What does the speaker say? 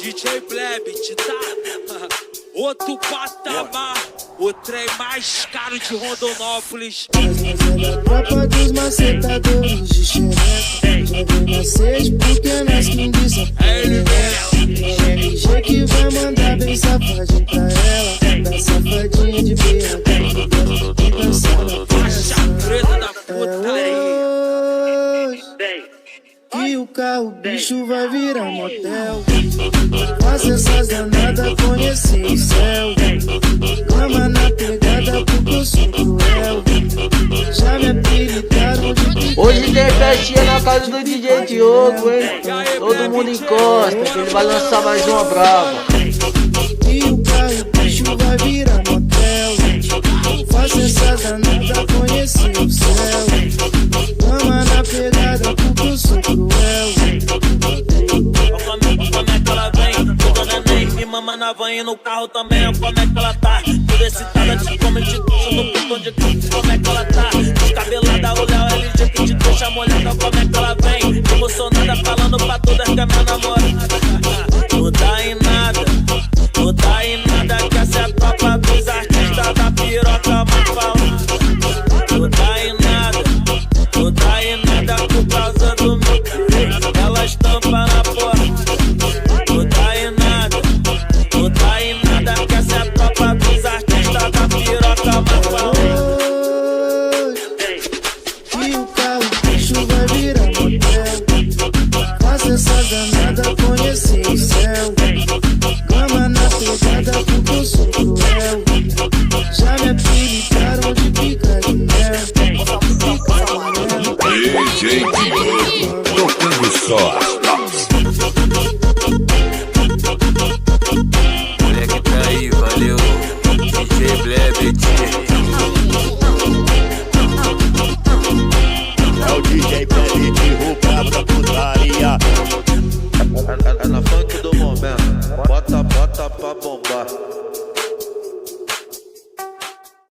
DJ Blebit, tá? Outro patamar, o trem mais caro de Rondonópolis. Da tropa dos macetadores de xereca. Já vem na sede porque nós quem disse É ele mesmo. RG que vai mandar bem safadinho pra ela. Da safadinha de BH e dançar na Faixa preta da putaria. Que o carro bicho vai virar motel. Faça essas danadas conhecer o céu. Cama na pegada porque eu sou cruel. Já me apelidaram de Hoje tem festinha na casa do DJ Diogo, hein? Todo mundo encosta, que ele vai lançar mais uma brava. que o carro bicho vai virar motel. Faça essas danadas conhecer o céu. Cama na pegada porque eu sou cruel. Como é que ela vem? Toda neném me mama na van e no carro também. Como é que ela tá? Tudo excitada, te come de tudo no putão de tudo. Como é que ela tá? Descabelada, olha o LG que te deixa molhada. Como é que ela vem? Emocionada, falando pra todas que é minha namorada.